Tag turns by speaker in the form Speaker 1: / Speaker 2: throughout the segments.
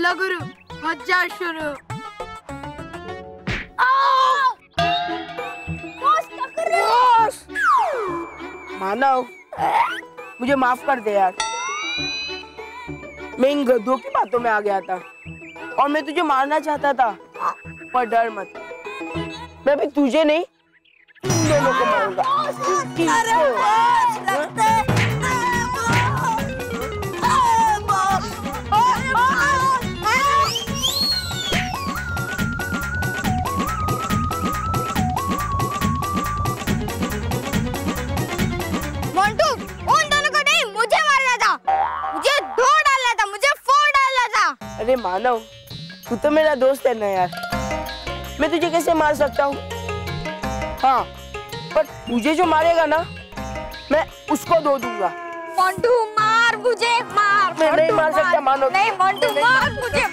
Speaker 1: चलो गुरु, हो जाओ शुरू।
Speaker 2: मानव, मुझे माफ कर दे यार। मैं इन गधों की बातों में आ गया था और मैं तुझे मारना चाहता था, पर डर मत, मैं भी तुझे नहीं तुम दोनों को मारूंगा।
Speaker 3: मोंटू, उन दोनों को नहीं, मुझे मारना था, मुझे धो डालना था, मुझे फोड़ डालना था।
Speaker 2: अरे मानव, तू तो मेरा दोस्त है ना यार, मैं तुझे कैसे मार सकता हूँ? हाँ, पर तुझे जो मारेगा ना, मैं उसको धो दूंगा।
Speaker 3: मोंटू मार मुझे, मार।
Speaker 2: मैं नहीं मार सकता मानव।
Speaker 3: नहीं मोंटू, मार मुझे।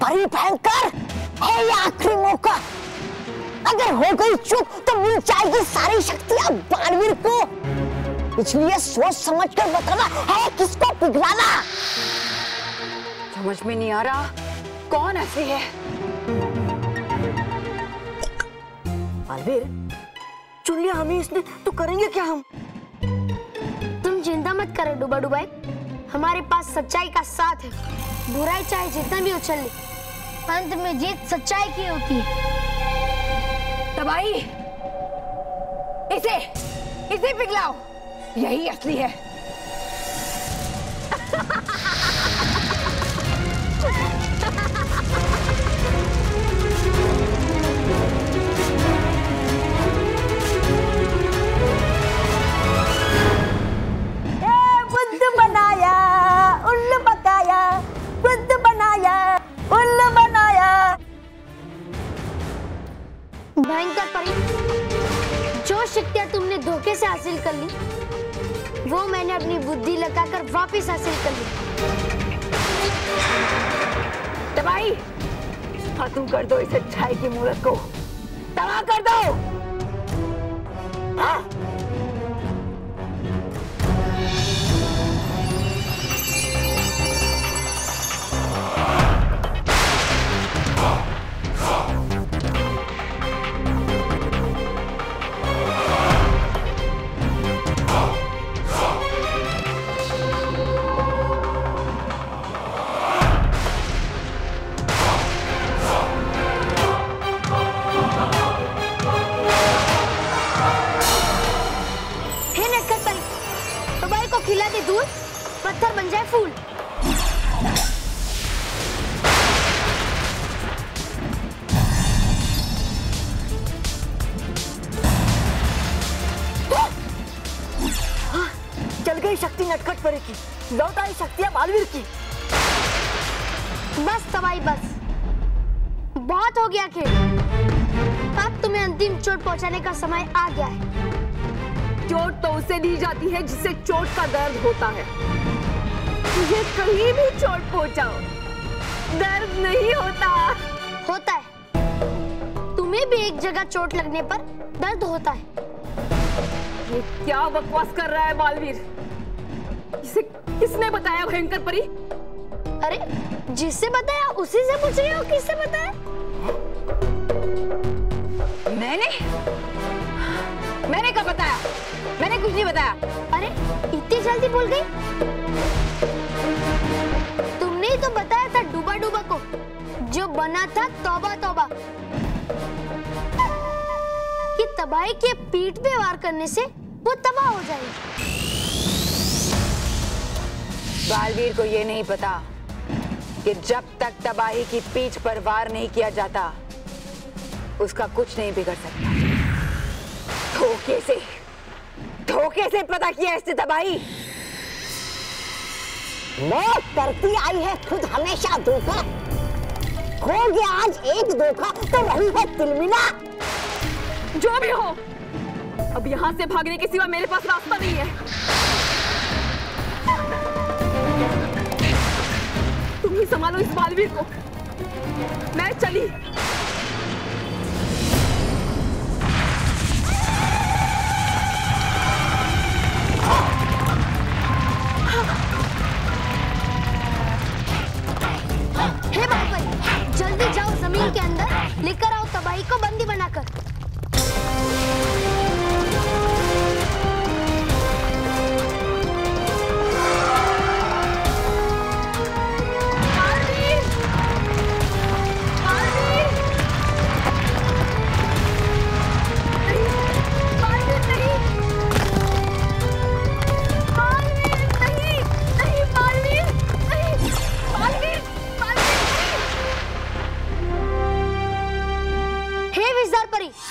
Speaker 4: परी भयंकर है ये आखिरी मौका, अगर हो गई चूक तो मिल जाएगी सारी शक्तियां बालवीर को, इसलिए सोच समझकर बताना है किसको पिघलाना।
Speaker 5: समझ में नहीं आ रहा कौन ऐसी है।
Speaker 4: बालवीर, चुन लिया हमें इसने तो करेंगे क्या हम?
Speaker 6: तुम चिंता मत करो डुबा डुबाई, हमारे पास सच्चाई का साथ है। बुराई चाहे जितना भी उछल ले, अंत में जीत सच्चाई की होती है।
Speaker 5: तबाही, इसे पिघलाओ, यही असली है।
Speaker 4: बुद्ध बनाया उल्लू पकाया, बुद्ध बनाया उल्लू बनाया।
Speaker 6: भयंकर परी, जो शक्तियां तुमने धोखे से हासिल कर ली, वो मैंने अपनी बुद्धि लगाकर वापस हासिल कर ली।
Speaker 5: तबाही, खत्म कर दो इस अच्छाई की मूरत को, तबाह कर दो। हाँ?
Speaker 6: खिला दे दूध, पत्थर बन जाए फूल।
Speaker 4: चल गई शक्ति नटखट परी की, लौट आई शक्तियां बालवीर की।
Speaker 6: बस तबाही, बस बहुत हो गया खेल, अब तुम्हें अंतिम चोट पहुंचाने का समय आ गया है।
Speaker 5: चोट तो उसे दी जाती है जिसे चोट का दर्द होता है। तुझे कहीं भी चोट पहुंचाओ, दर्द नहीं होता।
Speaker 6: होता है, तुम्हें भी एक जगह चोट लगने पर दर्द होता है।
Speaker 5: ये क्या बकवास कर रहा है बालवीर? इसे किसने बताया भयंकर परी?
Speaker 6: अरे जिससे बताया उसी से पूछ रही हो, किससे बताया?
Speaker 5: मैंने कब बताया? मैंने कुछ नहीं बताया।
Speaker 6: अरे इतनी जल्दी भूल गई? तुमने ही तो बताया था डूबा डूबा को, जो बना था तौबा तौबा, कि तबाही के पीठ पे वार करने से वो तबाह हो जाएगी।
Speaker 5: बालवीर को ये नहीं पता कि जब तक तबाही की पीठ पर वार नहीं किया जाता, उसका कुछ नहीं बिगड़ सकता। धोखे से पता किया इसने तबाही।
Speaker 4: मौत करती आई है खुद हमेशा धोखा, हो गया आज एक धोखा तो वही है तिलमिला।
Speaker 5: जो भी हो, अब यहाँ से भागने के सिवा मेरे पास रास्ता नहीं है। तुम ही संभालो इस बालवीर को। मैं चली।
Speaker 6: हे बालवीर, जल्दी जाओ जमीन के अंदर, लेकर आओ तबाही को बंदी बनाकर।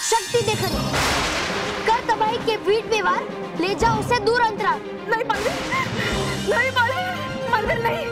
Speaker 6: शक्ति देखनी, कर तबाही के वीट व्यवहार, ले जाओ उसे दूर अंतराल।
Speaker 5: नहीं बालवीर, नहीं बालवीर, नहीं।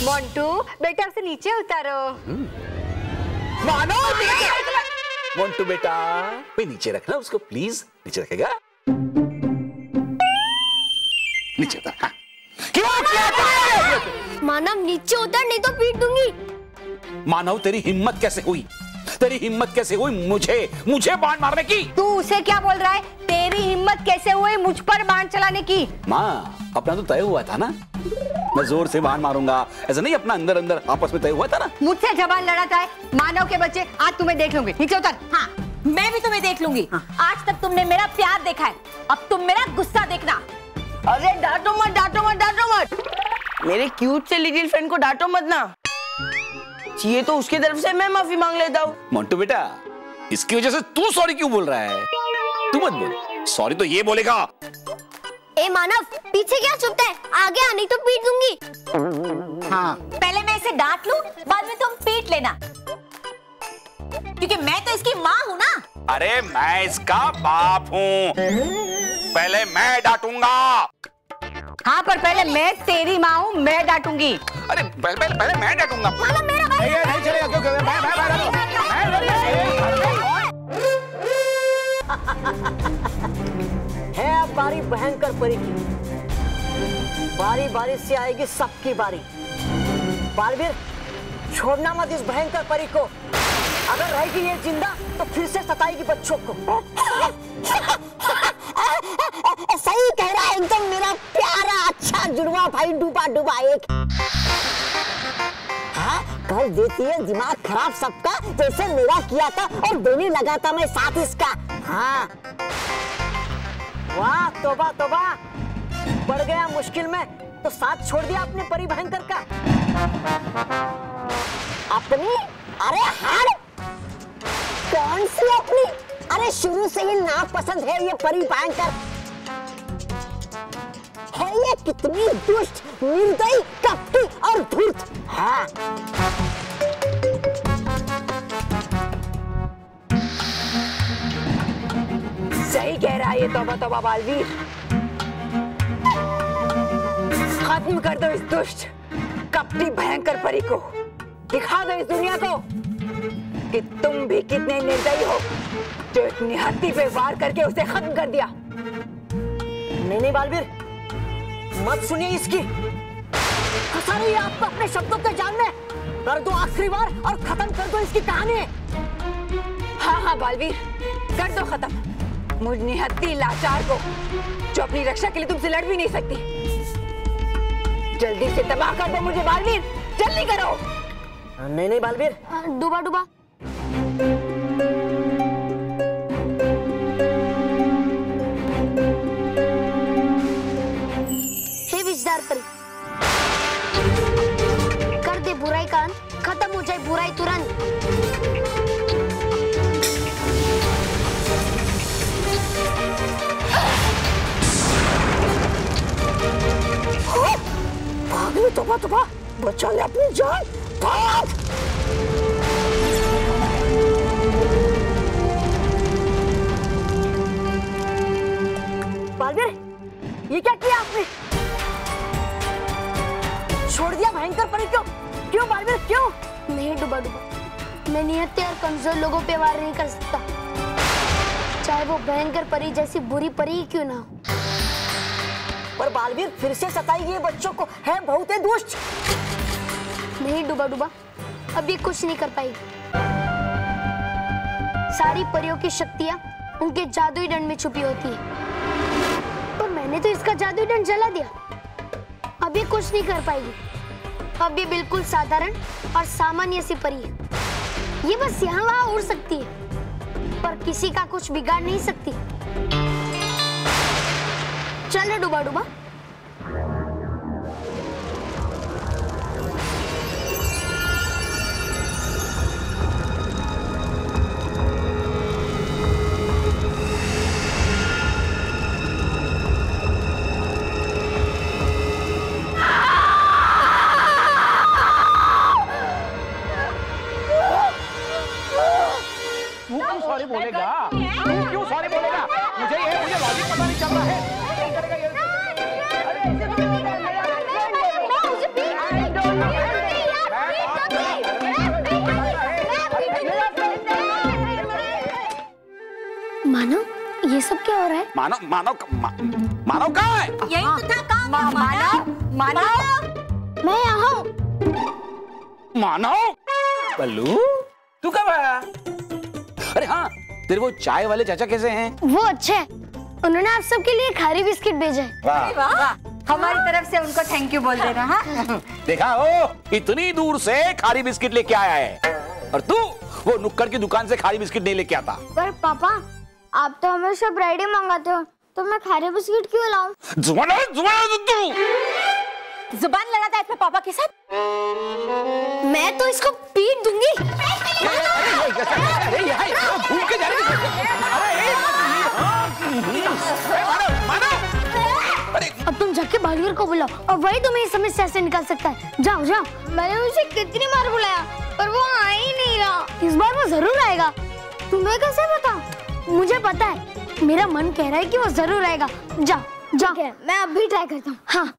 Speaker 1: मोंटू बेटा उसे नीचे उतारो।
Speaker 7: मानो मोंटू बेटा, कोई नीचे रखना उसको प्लीज। नीचे रखेगा? नीचे उतर। हाँ। क्यों?
Speaker 6: मानव नीचे उतर, नहीं तो पीट दूंगी।
Speaker 7: मानव तेरी हिम्मत कैसे हुई? तेरी हिम्मत कैसे हुई मुझे बाण मारने की?
Speaker 1: तू उसे क्या बोल रहा है? तेरी हिम्मत कैसे हुई मुझ पर बाण चलाने की?
Speaker 7: माँ, अपना तो तय हुआ था ना, मैं जोर से बाण मारूंगा, ऐसा नहीं अपना अंदर अंदर आपस में तय हुआ था ना।
Speaker 1: मुझसे जबान लड़ाता है मानव के बच्चे, आज तुम्हें देख लूंगी। नीचे उतर।
Speaker 8: हाँ, मैं भी तुम्हें देख लूंगी। हाँ। आज तक तुमने मेरा प्यार देखा है, अब तुम मेरा गुस्सा देखना।
Speaker 2: अरे डांटो मत, डांटो मत, डांटो मत। मेरे क्यूट से लिटिल फ्रेंड को डांटो मत ना। चाहिए तो उसकी तरफ से मैं माफी मांग लेता हूँ।
Speaker 7: मोंटू बेटा, इसकी वजह से तू सॉरी क्यों बोल रहा है? तू मत बोल, सॉरी तो ये बोलेगा।
Speaker 6: ए मानव, पीछे क्या चुपता है? आगे आने तो पीट दूंगी।
Speaker 8: हाँ, पहले मैं इसे डांट लूं, बाद में तुम पीट लेना, क्योंकि मैं तो इसकी माँ हूँ ना।
Speaker 7: अरे मैं इसका बाप हूँ, पहले मैं डांटूंगा।
Speaker 1: हाँ, पर पहले मैं तेरी माँ हूँ, मैं डांटूंगी।
Speaker 7: अरे पहले मैं डांटूंगा।
Speaker 6: मानव मेरा भाई
Speaker 7: नहीं चलेगा, क्यों?
Speaker 4: है अब बारी भयंकर परी की। बारी बारी से आएगी सबकी बारी। बालवीर, छोड़ना मत इस भयंकर परी को। अगर रहेगी ये जिंदा तो फिर से सताएगी बच्चों को। सही कह रहा है एकदम मेरा प्यारा अच्छा जुड़वा भाई, डूबा डूबा एक। हाँ, कर देती है दिमाग खराब सबका, जैसे मेरा किया था और देने लगा था मैं साथ इसका। हाँ, वाह तोबा तोबा, पड़ गया मुश्किल में तो साथ छोड़ दिया अपने परी भयंकर का। अपनी? अरे हार, कौन सी अपनी? अरे शुरू से ही नापसंद है ये परी भयंकर। है ये कितनी दुष्ट, निर्दयी, कपटी और धूर्त। हाँ,
Speaker 1: सही कह रहा है ये तौबा तौबा बालवीर। खत्म कर दो इस दुष्ट कपटी भयंकर परी को। दिखा दो इस दुनिया को कि तुम भी कितने निर्दयी हो, जो एक निहत्थी पे वार करके उसे खत्म कर दिया।
Speaker 4: नहीं नहीं बालवीर, मत सुनिए इसकी। फंसा रही है आपको अपने शब्दों के जाल में। कर दो आखिरी बार और खत्म कर दो इसकी कहानी।
Speaker 1: हाँ हाँ बालवीर, कर दो खत्म मुझ निहत्थी लाचार को, जो अपनी रक्षा के लिए तुमसे लड़ भी नहीं सकती। जल्दी से तबाह कर दो मुझे बालवीर, जल्दी करो।
Speaker 4: नहीं नहीं बालवीर,
Speaker 6: डूबा डूबा। हे विजदार परी, कर दे बुराई का अंत, खत्म हो जाए बुराई तुरंत।
Speaker 4: अरे तोबा तोबा, बचा ले अपनी जान, भाग।
Speaker 2: बालवीर, ये क्या किया आपने? छोड़ दिया भयंकर परी क्यों? क्यों बालवीर क्यों?
Speaker 6: नहीं डुबा डुबा, मैं निहत्थे और कमजोर लोगों पे वार नहीं कर सकता, चाहे वो भयंकर परी जैसी बुरी परी ही क्यों ना हो।
Speaker 4: पर बालवीर फिर से सताएगी बच्चों को, है बहुत ही दुष्ट।
Speaker 6: नहीं डुबा डुबा, अब ये कुछ नहीं कर पाएगी। सारी परियों की शक्तियां उनके जादुई दंड में छुपी होती है, पर मैंने तो इसका जादुई दंड जला दिया। अब ये कुछ नहीं कर पाएगी। अब ये बिल्कुल साधारण और सामान्य सी परी है। ये बस यहाँ वहाँ उड़ सकती है, पर किसी का कुछ बिगाड़ नहीं सकती। चल डुबा डुबा।
Speaker 7: सॉरी बोलेगा? क्यों सॉरी बोलेगा? मुझे लॉजिक पता नहीं चल रहा है।
Speaker 6: मानव, ये सब क्या हो रहा है?
Speaker 7: मानव कहाँ है?
Speaker 8: यही तो था काम।
Speaker 3: मानव,
Speaker 6: मैं यहाँ हूँ।
Speaker 7: मानव, बल्लू, तू कब आया? अरे हाँ, तेरे वो चाय वाले चाचा कैसे हैं?
Speaker 6: वो अच्छे हैं। उन्होंने आप सबके लिए खारी बिस्किट भेजा है।
Speaker 7: वाह,
Speaker 8: वाह, हमारी तरफ से उनको थैंक यू बोल देना। हाँ?
Speaker 7: देखा हो, इतनी दूर से खारी बिस्किट लेके आया है, और तू वो नुक्कड़ की दुकान से खारी बिस्किट नहीं लेके आता।
Speaker 6: पर पापा, आप तो हमेशा ब्रेड ही मंगाते हो, तो मैं खारे बिस्किट क्यों लाऊं?
Speaker 7: जुबान
Speaker 8: लड़ाता है अपने पापा के साथ।
Speaker 6: मैं तो इसको पीट दूंगी।
Speaker 7: भूल के जा रही है।
Speaker 6: अब तुम जाके बालवीर को बुलाओ और वही तुम्हें इस समस्या से निकाल सकता है। जाओ जाओ। मैंने उसे कितनी बार बुलाया, पर वो आ ही नहीं रहा। इस बार वो जरूर आएगा। तुम्हें कैसे पता? मुझे पता है, मेरा मन कह रहा है कि वो जरूर आएगा। जाओ जाओ, मैं अभी ट्राई करता हूँ। हाँ,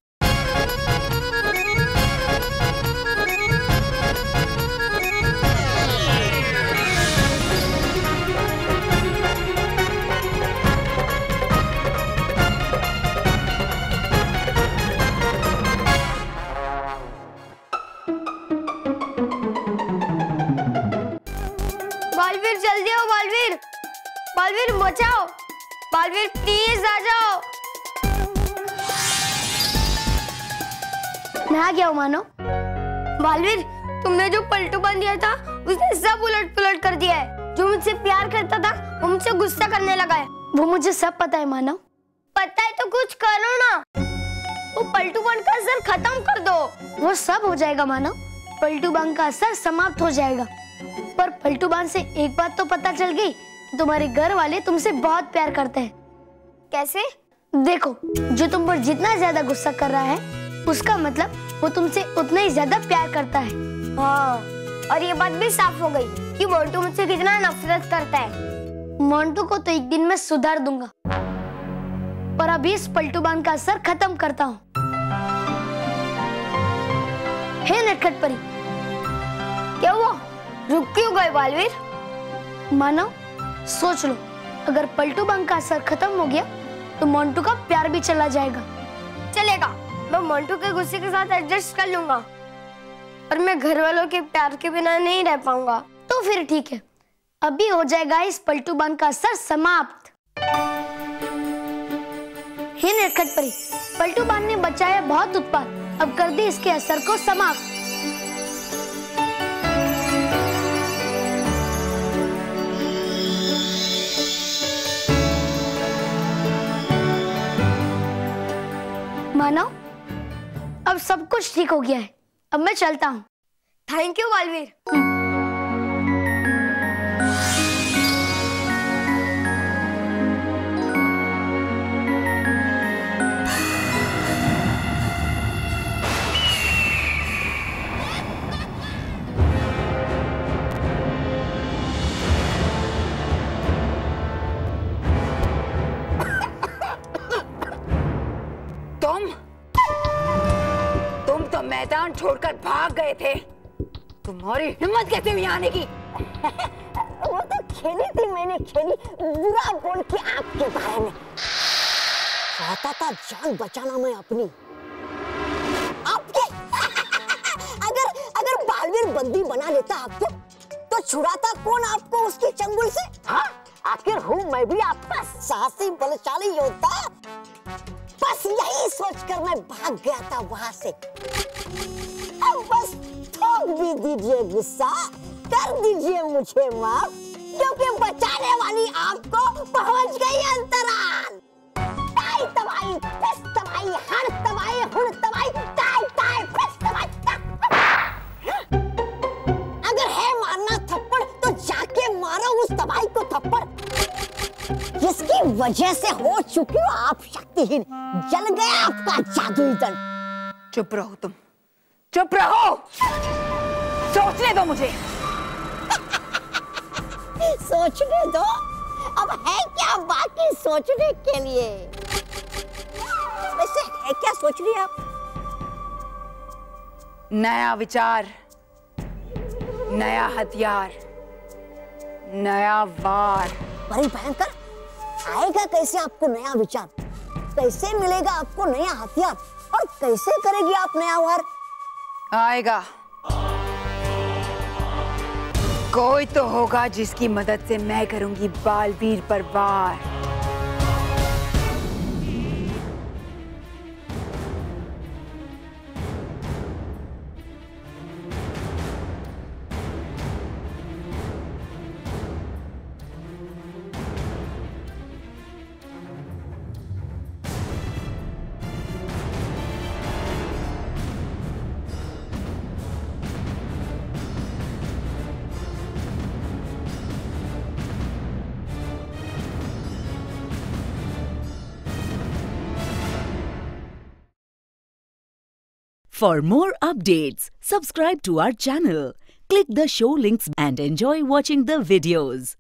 Speaker 6: बालवीर जल्दी आओ। बालवीर, बालवीर बचाओ। बालवीर प्लीज आ जाओ। मैं आ गया हूँ मानो। बालवीर, तुमने जो पलटू बांध दिया था उसने सब उलट पुलट कर दिया है। जो मुझसे प्यार करता था वो मुझसे गुस्सा करने लगा है। वो मुझे सब पता है मानो। पता है तो कुछ करो ना। वो पलटू बांध का असर खत्म कर दो। वो सब हो जाएगा मानो। पलटू बांध का असर समाप्त हो जाएगा। पर पलटू बांध से एक बात तो पता चल गई कि तुम्हारे घर वाले तुमसे बहुत प्यार करते हैं। कैसे? देखो, जो तुम पर जितना ज्यादा गुस्सा कर रहा है, उसका मतलब वो तुमसे उतना ही ज्यादा प्यार करता है। हाँ, और ये बात भी साफ हो गई कि मोंटू मुझसे कितना नफरत करता है। मोंटू को तो एक दिन में सुधार दूंगा, पर अभी इस पलटू बांध का असर खत्म करता हूँ। हे नटखट परी, क्या हुआ? रुक क्यों गए बालवीर? मानो, सोच लो, अगर पलटू बांध का असर खत्म हो गया तो मोंटू का प्यार भी चला जाएगा। चलेगा, मैं मोंटू के गुस्से के साथ एडजस्ट कर लूंगा, पर मैं घर वालों के प्यार के बिना नहीं रह पाऊंगा। तो फिर ठीक है, अभी हो जाएगा इस पलटू बांध का असर समाप्त। हे नटखट परी, पलटू बांध ने बचाया बहुत उत्पाद, अब कर दे इसके असर को समाप्त। मानो, अब सब कुछ ठीक हो गया है। अब मैं चलता हूँ। Thank you Baalveer.
Speaker 1: मैदान छोड़कर भाग गए थे। तुम्हारी हिम्मत कैसे हुई आने की?
Speaker 4: वो तो खेली थी, मैंने खेली बुरा बोल के आपके बारे में। चाहता था जान बचाना मैं अपनी, आपके। अगर बालवीर बंदी बना लेता आपको, तो छुड़ाता कौन आपको उसके चंगुल से? हाँ, आखिर हूँ मैं भी आपका साहसी बलशाली योद्धा। बस यही सोचकर मैं भाग गया था वहां से। अब बस ठोक भी दीजिए गुस्सा, कर दीजिए मुझे माफ, क्योंकि बचाने वाली आपको पहुंच गई अंतराल। ताई तबाई, फिस तबाई, हर तबाई, हुड़ तबाई, ताई ताई, फिस तबाई। अगर है मारना थप्पड़, तो जाके मारो उस तबाई को थप्पड़, जिसकी वजह से हो चुकी हो आप शक्तिहीन। जल गया आपका जादुई दंड।
Speaker 1: चुप रहो तुम, चुप रहो। सोचने दो मुझे।
Speaker 4: सोचने दो? अब है क्या बाकी सोचने के लिए? वैसे है क्या सोच रही आप?
Speaker 1: नया विचार, नया हथियार, नया वार।
Speaker 4: बड़ी भयंकर, आएगा कैसे आपको नया विचार? कैसे मिलेगा आपको नया हथियार? और कैसे करेगी आप नया वार?
Speaker 1: आएगा, कोई तो होगा जिसकी मदद से मैं करूंगी बालवीर पर वार।
Speaker 9: For more updates, subscribe to our channel, click the show links and enjoy watching the videos.